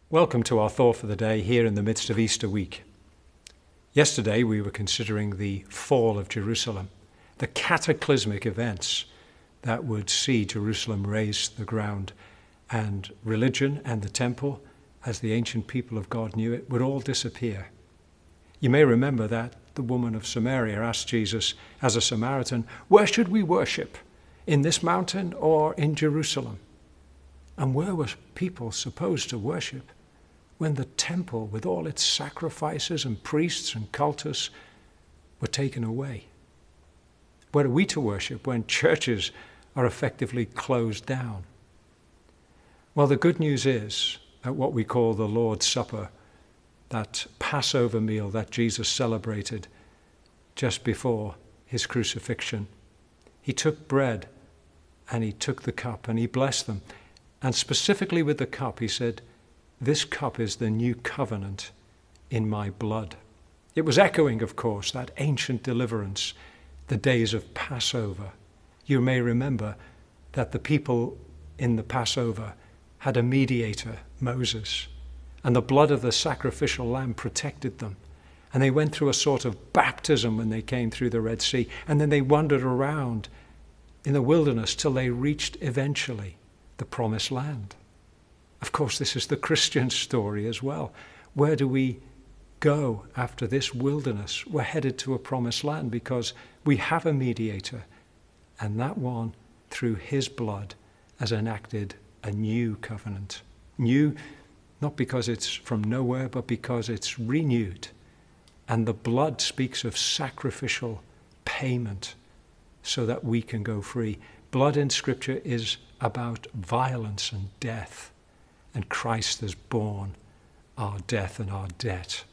Welcome to our thought for the day here in the midst of Easter week. Yesterday we were considering the fall of Jerusalem, the cataclysmic events that would see Jerusalem razed to the ground, and religion and the temple, as the ancient people of God knew it, would all disappear. You may remember that the woman of Samaria asked Jesus as a Samaritan, "Where should we worship? In this mountain or in Jerusalem?" And where were people supposed to worship when the temple, with all its sacrifices and priests and cultus, were taken away? Where are we to worship when churches are effectively closed down? Well, the good news is that what we call the Lord's Supper, that Passover meal that Jesus celebrated just before his crucifixion, he took bread and he took the cup and he blessed them. And specifically with the cup, he said, "This cup is the new covenant in my blood." It was echoing, of course, that ancient deliverance, the days of Passover. You may remember that the people in the Passover had a mediator, Moses, and the blood of the sacrificial lamb protected them. And they went through a sort of baptism when they came through the Red Sea, and then they wandered around in the wilderness till they reached eventually the Promised Land. Of course, this is the Christian story as well. Where do we go after this wilderness? We're headed to a Promised Land because we have a mediator, and that one, through his blood, has enacted a new covenant. New, not because it's from nowhere, but because it's renewed. And the blood speaks of sacrificial payment so that we can go free. Blood in Scripture is about violence and death. And Christ has borne our death and our debt.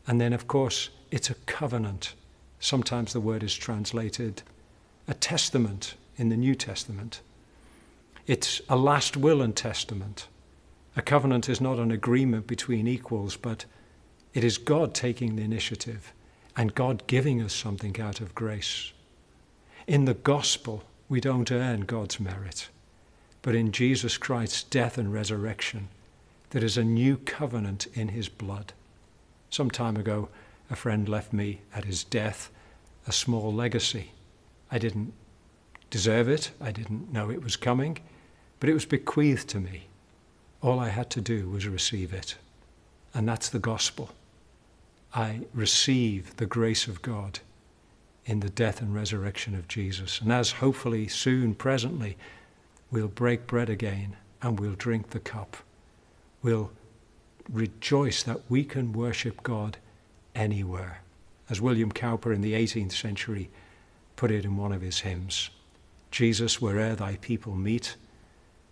And then, of course, it's a covenant. Sometimes the word is translated a testament in the New Testament. It's a last will and testament. A covenant is not an agreement between equals, but it is God taking the initiative and God giving us something out of grace. In the gospel, we don't earn God's merit. But in Jesus Christ's death and resurrection, there is a new covenant in his blood. Some time ago, a friend left me at his death a small legacy. I didn't deserve it. I didn't know it was coming, but it was bequeathed to me. All I had to do was receive it. And that's the gospel. I receive the grace of God in the death and resurrection of Jesus. And as hopefully soon, presently, we'll break bread again and we'll drink the cup. We'll rejoice that we can worship God anywhere. As William Cowper in the 18th century put it in one of his hymns, "Jesus, where'er thy people meet,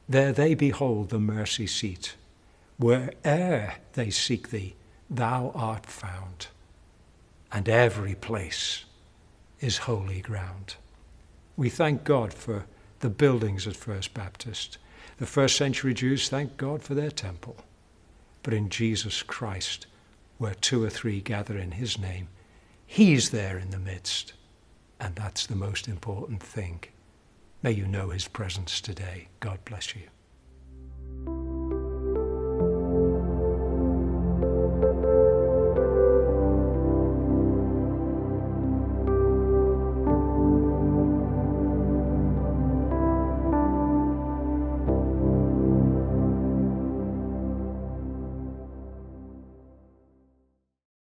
there they behold the mercy seat. Where'er they seek thee, thou art found, and every place is holy ground." We thank God for the buildings at First Baptist. The first century Jews thank God for their temple. But in Jesus Christ, where two or three gather in his name, he's there in the midst. And that's the most important thing. May you know his presence today. God bless you.